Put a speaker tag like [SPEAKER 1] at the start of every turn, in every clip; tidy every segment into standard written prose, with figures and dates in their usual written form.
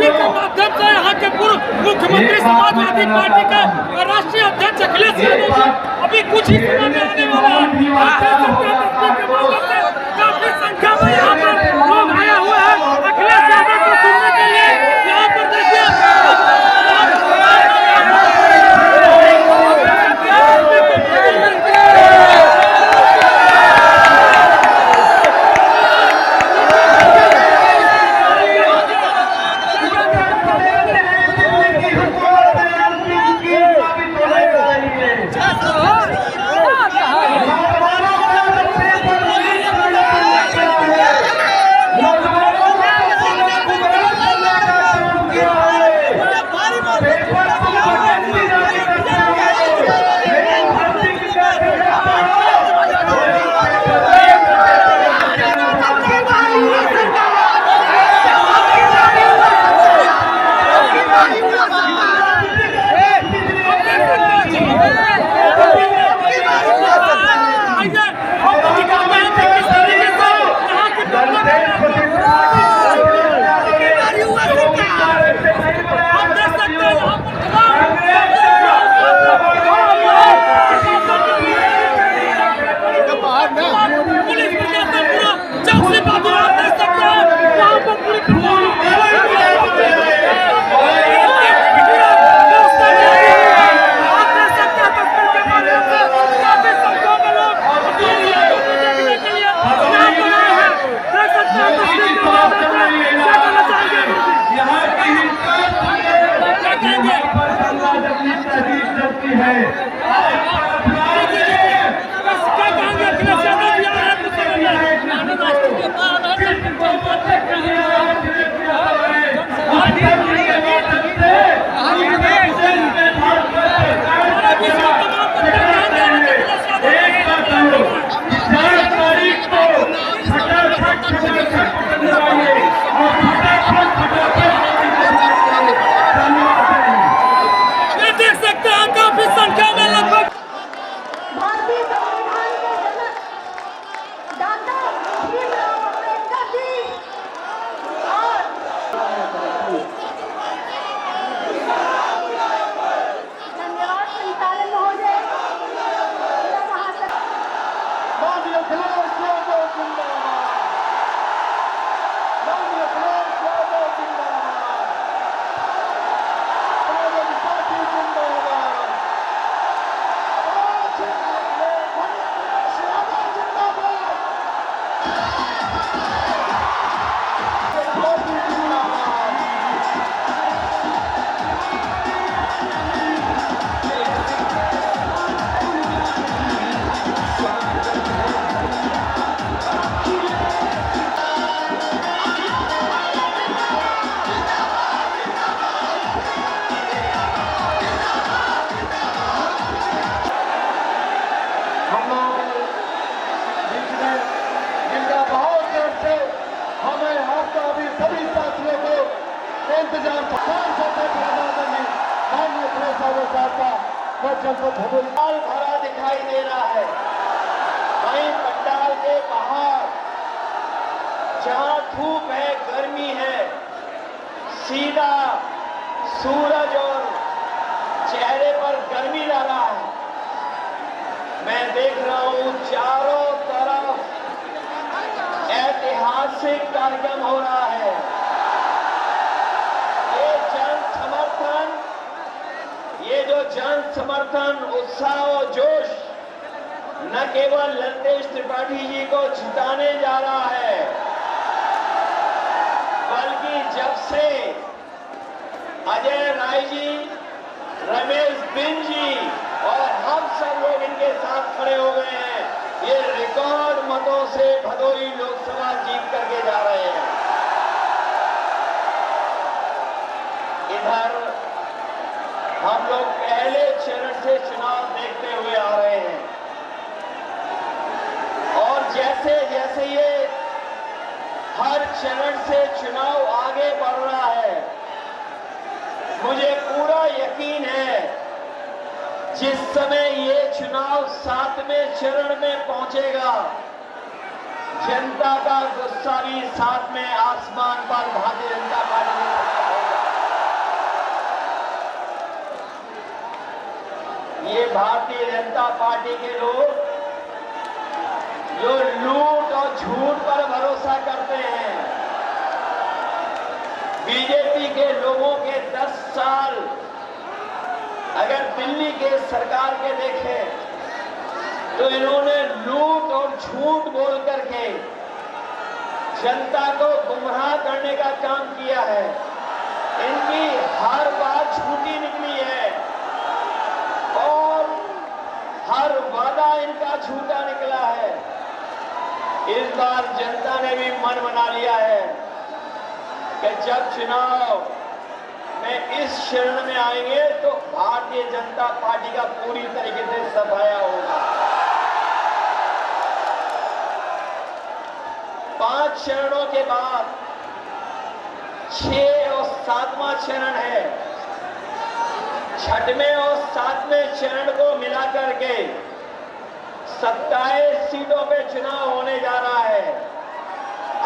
[SPEAKER 1] Rally के माध्यम से यहाँ के पूर्व मुख्यमंत्री समाजवादी पार्टी के राष्ट्रीय अध्यक्ष अखिलेश यादव जी अभी कुछ ही समय में आने वाले हैं। काफी संख्या में यहाँ पर लोग आए हुए हैं अखिलेश यादव को सुनने के लिए। यहाँ पर देखिए
[SPEAKER 2] भरा दिखाई दे रहा है। वहीं पंडाल के बाहर जहां धूप है, गर्मी है, सीधा सूरज और चेहरे पर गर्मी ला रहा है। मैं देख रहा हूं चारों तरफ ऐतिहासिक कार्यक्रम हो रहा है। जन समर्थन, उत्साह और जोश न केवल लतेश त्रिपाठी जी को जिताने जा रहा है, बल्कि जब से अजय राय जी, रमेश बिन जी और हम सब लोग इनके साथ खड़े हो गए हैं, ये रिकॉर्ड मतों से भदोही लोकसभा जीत करके जा रहे हैं। इधर हम लोग पहले चरण से चुनाव देखते हुए आ रहे हैं और जैसे जैसे ये हर चरण से चुनाव आगे बढ़ रहा है, मुझे पूरा यकीन है जिस समय ये चुनाव 7वें चरण में पहुंचेगा, जनता का गुस्सा भी 7वें आसमान पर भारतीय जनता पार्टी में होगा। भारतीय जनता पार्टी के लोग जो लूट और झूठ पर भरोसा करते हैं, बीजेपी के लोगों के 10 साल अगर दिल्ली के सरकार के देखें तो इन्होंने लूट और झूठ बोल करके जनता को गुमराह करने का काम किया है। इनकी हर बात झूठी निकली है और हर वादा इनका झूठा निकला है। इस बार जनता ने भी मन बना लिया है कि जब चुनाव में इस शरण में आएंगे तो भारतीय जनता पार्टी का पूरी तरीके से सफाया होगा। 5 चरणों के बाद 6 और 7वां चरण है। 6वें और 7वें चरण को मिलाकर के 27 सीटों पे चुनाव होने जा रहा है।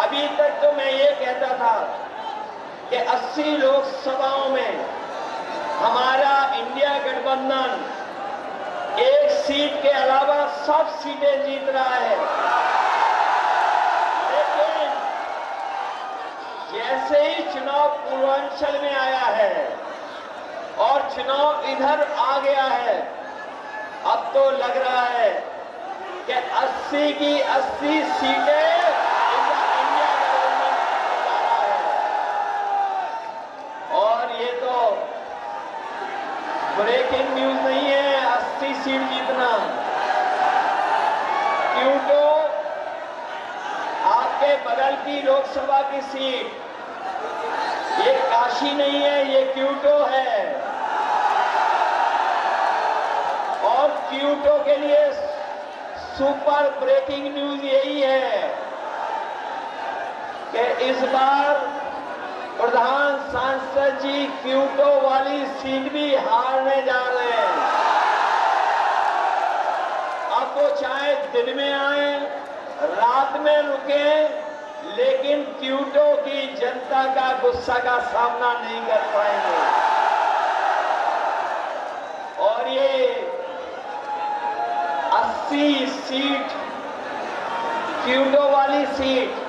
[SPEAKER 2] अभी तक तो मैं ये कहता था कि 80 लोकसभाओं में हमारा इंडिया गठबंधन 1 सीट के अलावा सब सीटें जीत रहा है। लेकिन जैसे ही चुनाव पूर्वांचल में आया है और चुनाव इधर आ गया है, अब तो लग रहा है कि 80 की 80 सीटें इंडिया गठबंधन जा रहा है। और ये तो ब्रेकिंग न्यूज नहीं है 80 सीट जीतना। क्यों तो आपके बगल की लोकसभा की सीट ये काशी नहीं है, ये क्यूटो है। और क्यूटो के लिए सुपर ब्रेकिंग न्यूज यही है कि इस बार प्रधान सांसद जी क्यूटो वाली सीट भी हारने जा रहे हैं। अब वो चाहे दिन में आए, रात में रुके, लेकिन क्यूटो की जनता का गुस्सा का सामना नहीं कर पाएंगे। और ये 80 सीट क्यूटो वाली सीट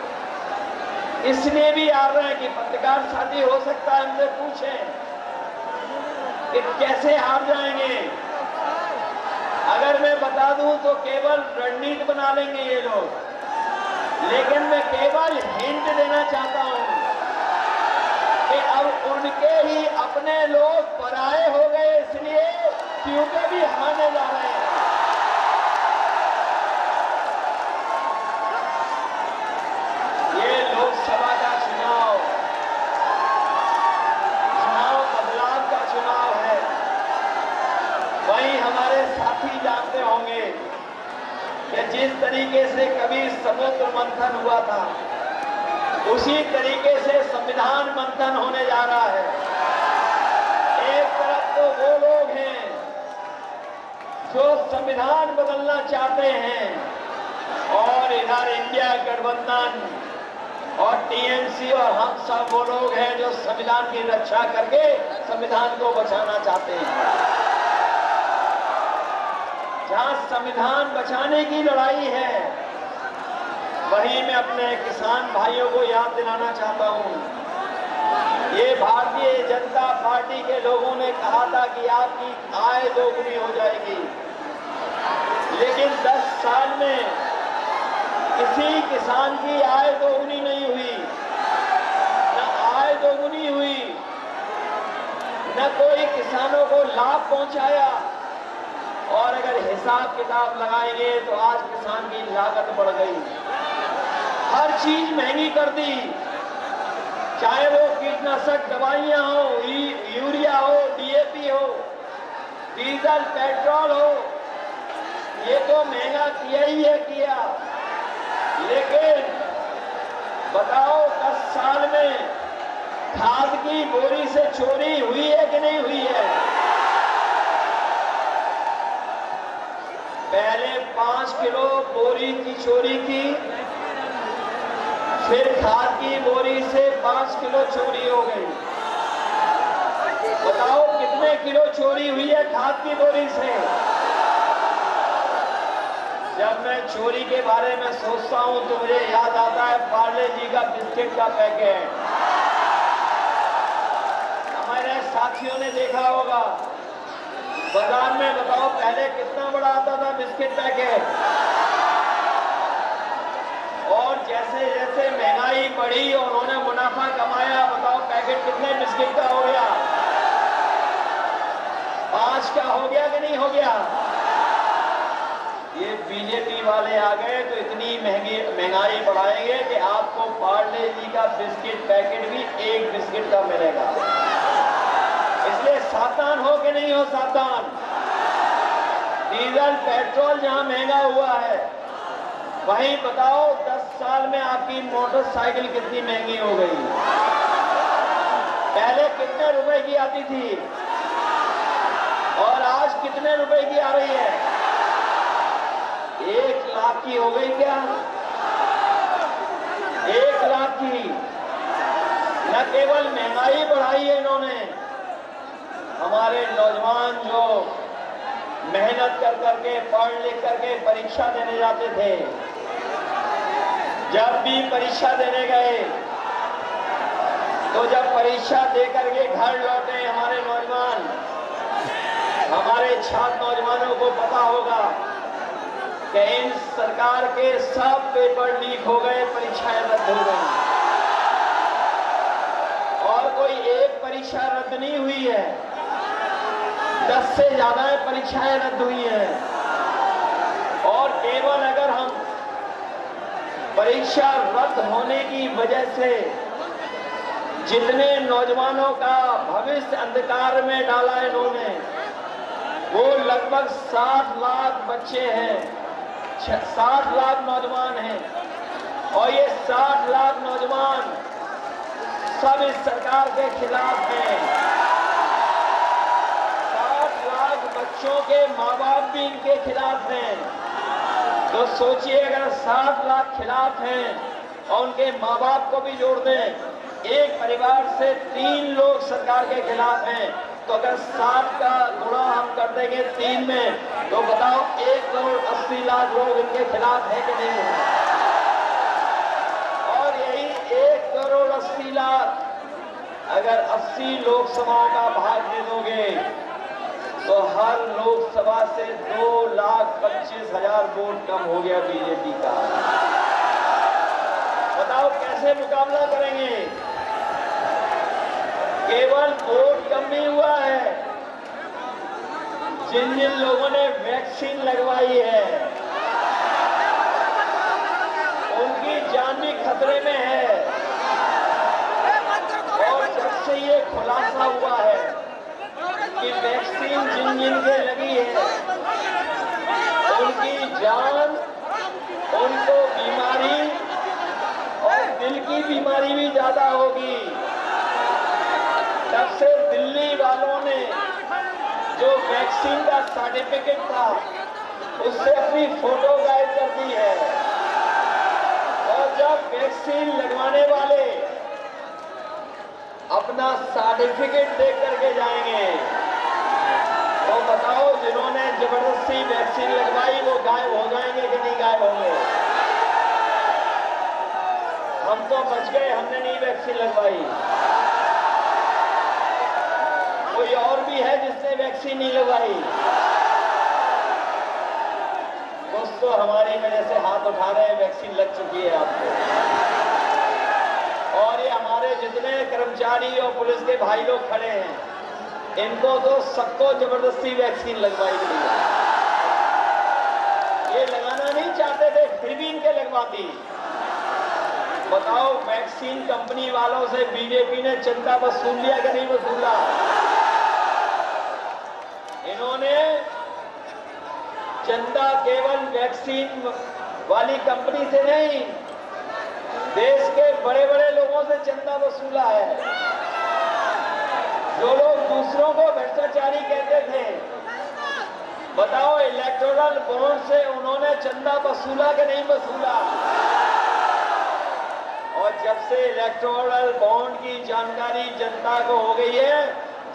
[SPEAKER 2] इसलिए भी आ रहे हैं कि पत्रकार साथी हो सकता है हमसे पूछें कि कैसे हार जाएंगे। अगर मैं बता दूं तो केवल रणनीति बना लेंगे ये लोग, लेकिन मैं केवल हिंट देना चाहता हूं कि अब उनके ही अपने लोग पराये हो गए, इसलिए क्योंकि भी हारने जा रहे हैं। ये लोकसभा का चुनाव बदलाव का चुनाव है। वहीं हमारे साथी जानते होंगे कि जिस तरीके से कभी समुद्र मंथन हुआ था, उसी तरीके से संविधान मंथन होने जा रहा है। एक तरफ तो वो लोग हैं जो संविधान बदलना चाहते हैं और इधर इंडिया गठबंधन और टीएमसी और हम सब वो लोग हैं जो संविधान की रक्षा करके संविधान को बचाना चाहते हैं। जहां संविधान बचाने की लड़ाई है, वहीं मैं अपने किसान भाइयों को याद दिलाना चाहता हूं। ये भारतीय जनता पार्टी के लोगों ने कहा था कि आपकी आय दोगुनी हो जाएगी, लेकिन 10 साल में किसी किसान की आय दोगुनी नहीं हुई। न आय दोगुनी हुई, न कोई किसानों को लाभ पहुंचाया। और अगर हिसाब किताब लगाएंगे तो आज किसान की लागत बढ़ गई, हर चीज महंगी कर दी, चाहे वो कीटनाशक दवाइयां हो, यूरिया हो, डीएपी हो, डीजल पेट्रोल हो, ये तो महंगा किया ही है किया। लेकिन बताओ 10 साल में खाद की बोरी से चोरी हुई है कि नहीं हुई है? पहले 5 किलो बोरी की चोरी की, फिर खाद की बोरी से 5 किलो चोरी हो गई। बताओ कितने किलो चोरी हुई है खाद की बोरी से? जब मैं चोरी के बारे में सोचता हूं तो मुझे याद आता है पार्ले जी का बिस्किट का पैकेट। हमारे साथियों ने देखा होगा बाजार में, बताओ पहले कितना बड़ा आता था बिस्किट पैकेट, और जैसे जैसे महंगाई बढ़ी और उन्होंने मुनाफा कमाया, बताओ पैकेट कितने बिस्किट का हो गया? 5 का हो गया कि नहीं हो गया? ये बीजेपी वाले आ गए तो इतनी महंगाई बढ़ाएंगे कि आपको पार्ले जी का बिस्किट पैकेट भी 1 बिस्किट का मिलेगा। इसलिए सावधान हो कि नहीं हो सावधान? डीजल पेट्रोल जहां महंगा हुआ है, वहीं बताओ 10 साल में आपकी मोटरसाइकिल कितनी महंगी हो गई। पहले कितने रुपए की आती थी और आज कितने रुपए की आ रही है? 1 लाख की हो गई क्या? 1 लाख की। न केवल महंगाई बढ़ाई है इन्होंने, हमारे नौजवान जो मेहनत कर करके पढ़ लिख करके परीक्षा देने जाते थे, जब भी परीक्षा देने गए तो जब परीक्षा दे करके घर लौटे हमारे नौजवान, हमारे छात्र नौजवानों को पता होगा कि इन सरकार के सब पेपर लीक हो गए, परीक्षाएं रद्द हो गई, और कोई एक परीक्षा रद्द नहीं हुई है, 10 से ज्यादा परीक्षाएं रद्द हुई हैं। और केवल अगर हम परीक्षा रद्द होने की वजह से जितने नौजवानों का भविष्य अंधकार में डाला इन्होंने, वो लगभग 60 लाख बच्चे हैं, 60 लाख नौजवान हैं, और ये 60 लाख नौजवान सब इस सरकार के खिलाफ हैं। 60 लाख बच्चों के माँ बाप भी इनके खिलाफ हैं। तो सोचिए अगर 60 लाख खिलाफ हैं और उनके माँ बाप को भी जोड़ दें, एक परिवार से 3 लोग सरकार के खिलाफ हैं, तो अगर 60 का गुणा हम कर देंगे 3 में, तो बताओ 1 करोड़ 80 लाख लोग इनके खिलाफ है कि नहीं है? और यही 1 करोड़ 80 लाख अगर 80 लोकसभाओं का भाग दे दोगे तो हर लोकसभा से 2,25,000 वोट कम हो गया बीजेपी का। बताओ कैसे मुकाबला करेंगे? केवल वोट कम नहीं हुआ है, जिन जिन लोगों ने वैक्सीन लगवाई है उनकी जान भी खतरे में है। और जब से ये खुलासा हुआ है कि वैक्सीन जिन जिन के लगी है उनकी जान, उनको बीमारी और दिल की बीमारी भी ज्यादा होगी, तब से दिल्ली वालों ने जो वैक्सीन का सर्टिफिकेट था उससे अपनी फोटो गायब कर दी है। और जब वैक्सीन लगवाने वाले अपना सर्टिफिकेट देख करके जाएंगे तो बताओ जिन्होंने जबरदस्ती वैक्सीन लगवाई वो गायब हो जाएंगे कि नहीं गायब होंगे? हम तो बच गए, हमने नहीं वैक्सीन लगवाई। कोई और भी है जिसने वैक्सीन नहीं लगवाई? कुछ तो हमारी वजह से हाथ उठा रहे हैं, वैक्सीन लग चुकी है आपको। और ये हमारे जितने कर्मचारी और पुलिस के भाई लोग खड़े हैं, इनको तो सबको जबरदस्ती वैक्सीन लगवाई गई है। ये लगाना नहीं चाहते थे, फिर भी इनके लगवाती। बताओ वैक्सीन कंपनी वालों से बीजेपी ने चंदा वसूल लिया कि नहीं वसूला? इन्होंने चंदा केवल वैक्सीन वाली कंपनी से नहीं, देश के बड़े बड़े लोगों से चंदा वसूला है। जो लोग दूसरों को भ्रष्टाचारी कहते थे, बताओ इलेक्टोरल बॉन्ड से उन्होंने चंदा वसूला कि नहीं वसूला? और जब से इलेक्टोरल बॉन्ड की जानकारी जनता को हो गई है,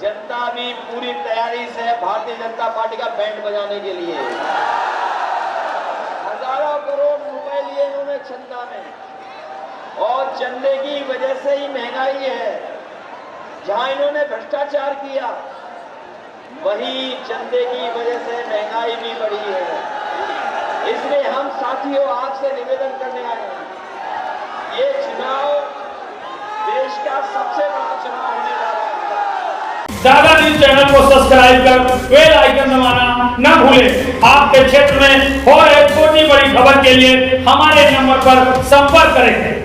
[SPEAKER 2] जनता भी पूरी तैयारी से है भारतीय जनता पार्टी का बैंड बजाने के लिए। करोड़ रुपए लिए इन्होंने चंदा में, और चंदे की वजह से ही महंगाई है। जहां इन्होंने भ्रष्टाचार किया वही चंदे की वजह से महंगाई भी बढ़ी है। इसलिए हम साथियों आपसे निवेदन करने आए हैं, ये चुनाव देश का सबसे बड़ा चुनाव होने जा रहा है।
[SPEAKER 1] दादा न्यूज चैनल को सब्सक्राइब कर बेल आइकन दबाना न भूलें। आपके क्षेत्र में हो रहे छोटी बड़ी खबर के लिए हमारे नंबर पर संपर्क करें।